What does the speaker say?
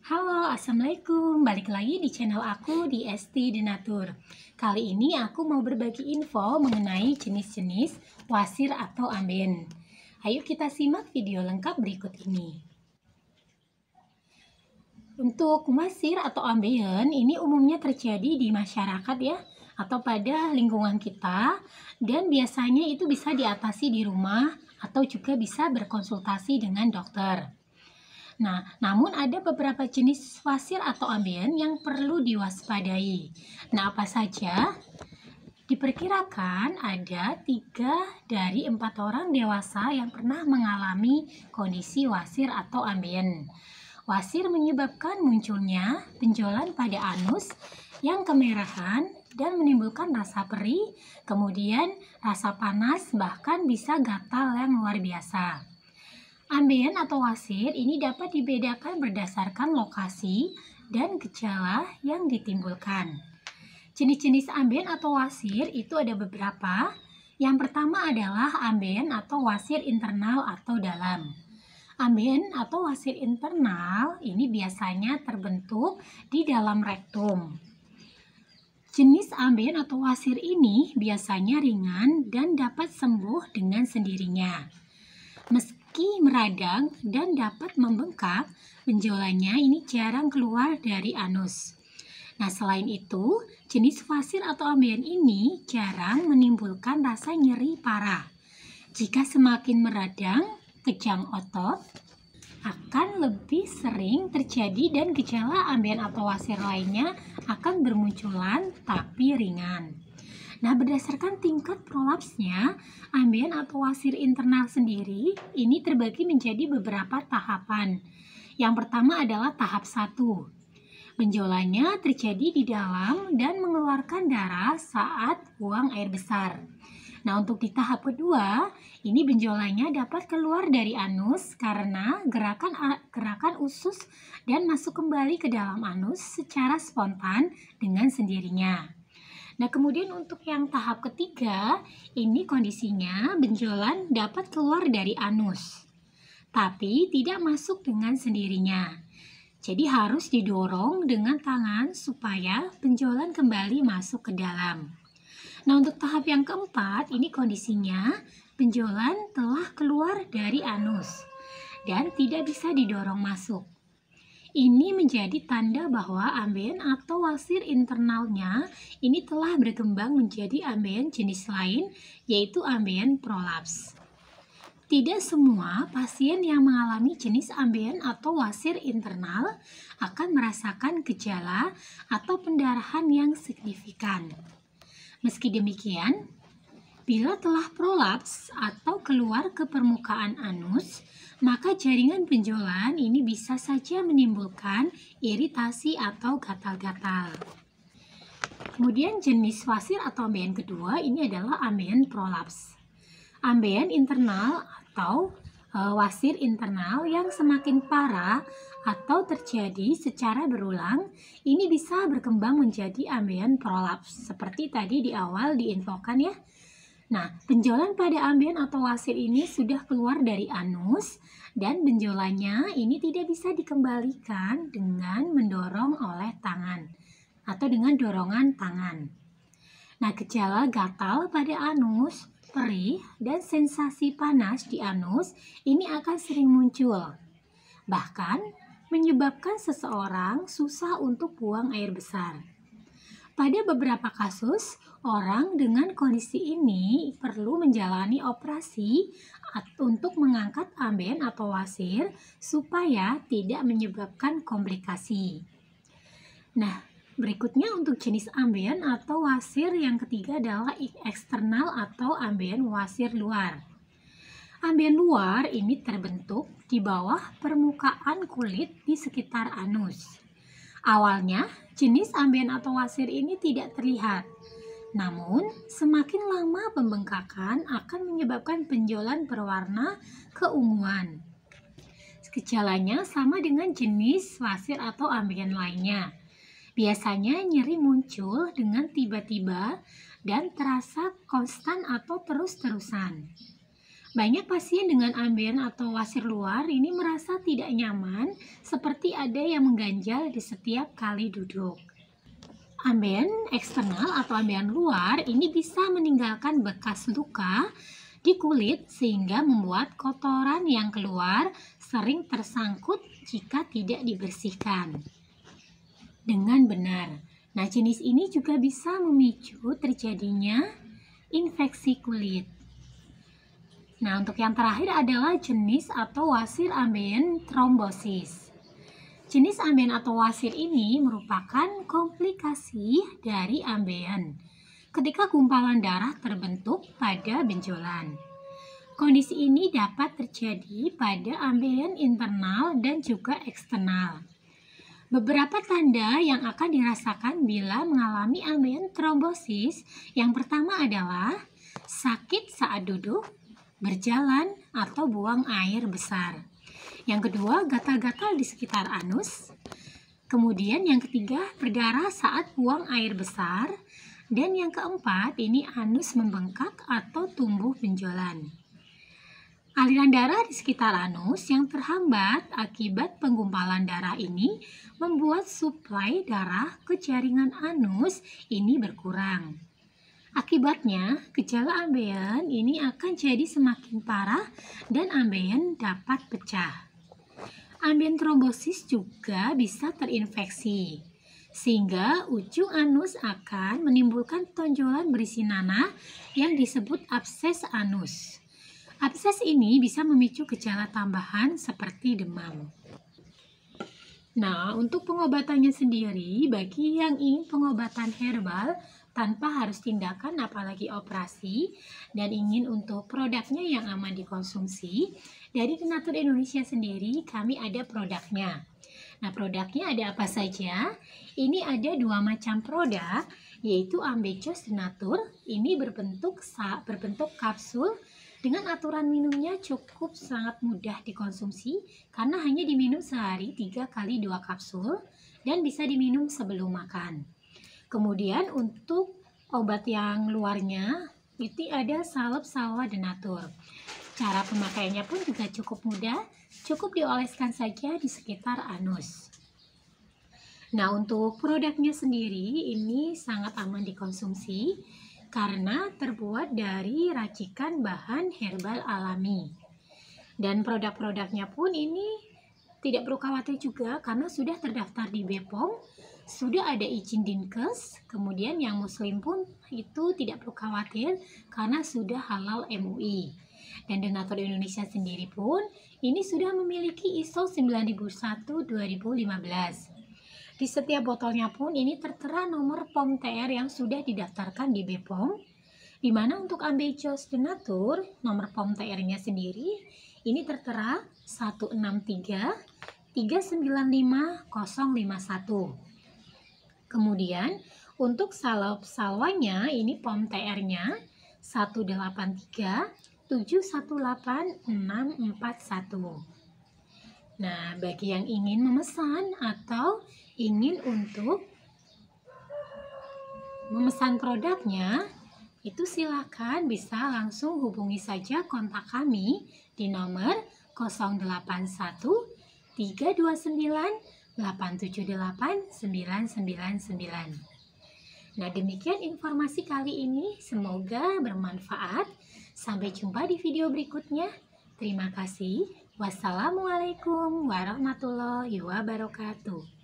Halo, Assalamualaikum. Balik lagi di channel aku di ST Denatur. Kali ini aku mau berbagi info mengenai jenis-jenis wasir atau ambeien. Ayo kita simak video lengkap berikut ini. Untuk wasir atau ambeien ini umumnya terjadi di masyarakat ya, atau pada lingkungan kita, dan biasanya itu bisa diatasi di rumah atau juga bisa berkonsultasi dengan dokter. Nah, namun ada beberapa jenis wasir atau ambien yang perlu diwaspadai. Nah, apa saja? Diperkirakan ada 3 dari 4 orang dewasa yang pernah mengalami kondisi wasir atau ambien. Wasir menyebabkan munculnya benjolan pada anus yang kemerahan dan menimbulkan rasa perih, kemudian rasa panas, bahkan bisa gatal yang luar biasa. Ambien atau wasir ini dapat dibedakan berdasarkan lokasi dan gejala yang ditimbulkan. Jenis-jenis ambien atau wasir itu ada beberapa. Yang pertama adalah ambien atau wasir internal atau dalam. Ambien atau wasir internal ini biasanya terbentuk di dalam rektum. Jenis ambien atau wasir ini biasanya ringan dan dapat sembuh dengan sendirinya. Meski meradang dan dapat membengkak, benjolannya ini jarang keluar dari anus. Nah, selain itu, jenis wasir atau ambien ini jarang menimbulkan rasa nyeri parah. Jika semakin meradang, kejang otot akan lebih sering terjadi dan gejala ambien atau wasir lainnya akan bermunculan tapi ringan. Nah, berdasarkan tingkat prolapsnya, ambien atau wasir internal sendiri ini terbagi menjadi beberapa tahapan. Yang pertama adalah tahap 1. Benjolannya terjadi di dalam dan mengeluarkan darah saat buang air besar. Nah, untuk di tahap kedua, ini benjolannya dapat keluar dari anus karena gerakan usus dan masuk kembali ke dalam anus secara spontan dengan sendirinya. Nah, kemudian untuk yang tahap ketiga, ini kondisinya benjolan dapat keluar dari anus, tapi tidak masuk dengan sendirinya. Jadi harus didorong dengan tangan supaya benjolan kembali masuk ke dalam. Nah, untuk tahap yang keempat, ini kondisinya benjolan telah keluar dari anus dan tidak bisa didorong masuk. Ini menjadi tanda bahwa ambien atau wasir internalnya ini telah berkembang menjadi ambien jenis lain, yaitu ambien prolaps. Tidak semua pasien yang mengalami jenis ambien atau wasir internal akan merasakan gejala atau pendarahan yang signifikan. Meski demikian, bila telah prolaps atau keluar ke permukaan anus, maka jaringan benjolan ini bisa saja menimbulkan iritasi atau gatal-gatal. Kemudian jenis wasir atau ambien kedua ini adalah ambien prolaps. Ambien internal atau wasir internal yang semakin parah atau terjadi secara berulang, ini bisa berkembang menjadi ambien prolaps. Seperti tadi di awal diinfokan ya. Nah, benjolan pada ambien atau wasir ini sudah keluar dari anus dan benjolannya ini tidak bisa dikembalikan dengan mendorong oleh tangan atau dengan dorongan tangan. Nah, gejala gatal pada anus, perih, dan sensasi panas di anus ini akan sering muncul. Bahkan menyebabkan seseorang susah untuk buang air besar. Pada beberapa kasus, orang dengan kondisi ini perlu menjalani operasi untuk mengangkat ambien atau wasir supaya tidak menyebabkan komplikasi. Nah, berikutnya untuk jenis ambien atau wasir yang ketiga adalah eksternal atau ambien wasir luar. Ambien luar ini terbentuk di bawah permukaan kulit di sekitar anus. Awalnya, jenis ambien atau wasir ini tidak terlihat. Namun, semakin lama pembengkakan akan menyebabkan benjolan berwarna keunguan. Gejalanya sama dengan jenis wasir atau ambien lainnya. Biasanya nyeri muncul dengan tiba-tiba dan terasa konstan atau terus-terusan. Banyak pasien dengan ambien atau wasir luar ini merasa tidak nyaman, seperti ada yang mengganjal di setiap kali duduk. Ambien eksternal atau ambien luar ini bisa meninggalkan bekas luka di kulit sehingga membuat kotoran yang keluar sering tersangkut jika tidak dibersihkan dengan benar. Nah, jenis ini juga bisa memicu terjadinya infeksi kulit. Nah, untuk yang terakhir adalah jenis atau wasir ambien trombosis. Jenis ambien atau wasir ini merupakan komplikasi dari ambien ketika gumpalan darah terbentuk pada benjolan. Kondisi ini dapat terjadi pada ambien internal dan juga eksternal. Beberapa tanda yang akan dirasakan bila mengalami ambien trombosis, yang pertama adalah sakit saat duduk, berjalan, atau buang air besar. Yang kedua, gatal-gatal di sekitar anus. Kemudian yang ketiga, berdarah saat buang air besar. Dan yang keempat, ini anus membengkak atau tumbuh benjolan. Aliran darah di sekitar anus yang terhambat akibat penggumpalan darah ini membuat suplai darah ke jaringan anus ini berkurang. Akibatnya, gejala ambien ini akan jadi semakin parah dan ambien dapat pecah. Ambien trombosis juga bisa terinfeksi, sehingga ujung anus akan menimbulkan tonjolan berisi nanah yang disebut abses anus. Abses ini bisa memicu gejala tambahan seperti demam. Nah, untuk pengobatannya sendiri, bagi yang ingin pengobatan herbal tanpa harus tindakan apalagi operasi dan ingin untuk produknya yang aman dikonsumsi, dari Denatur Indonesia sendiri kami ada produknya. Nah, produknya ada apa saja? Ini ada 2 macam produk, yaitu Ambejos Denatur. Ini berbentuk kapsul dengan aturan minumnya cukup sangat mudah dikonsumsi karena hanya diminum sehari 3 kali 2 kapsul dan bisa diminum sebelum makan. Kemudian untuk obat yang luarnya itu ada Salep Salwa Denatur. Cara pemakaiannya pun juga cukup mudah, cukup dioleskan saja di sekitar anus. Nah, untuk produknya sendiri ini sangat aman dikonsumsi karena terbuat dari racikan bahan herbal alami. Dan produk-produknya pun ini tidak perlu khawatir juga karena sudah terdaftar di BPOM, sudah ada izin Dinkes, kemudian yang muslim pun itu tidak perlu khawatir karena sudah halal MUI. Dan Denatur Indonesia sendiri pun ini sudah memiliki ISO 9001-2015. Di setiap botolnya pun ini tertera nomor POM TR yang sudah didaftarkan di BPOM, di mana untuk Ambejos Denatur nomor POM TR-nya sendiri ini tertera 163-395-051. Kemudian untuk Salep Salwanya ini POM TR-nya 183-718-641. Nah, bagi yang ingin memesan atau ingin untuk memesan produknya, itu silakan bisa langsung hubungi saja kontak kami di nomor 081 329 878 999. Nah, demikian informasi kali ini, semoga bermanfaat. Sampai jumpa di video berikutnya. Terima kasih. Wassalamualaikum warahmatullahi wabarakatuh.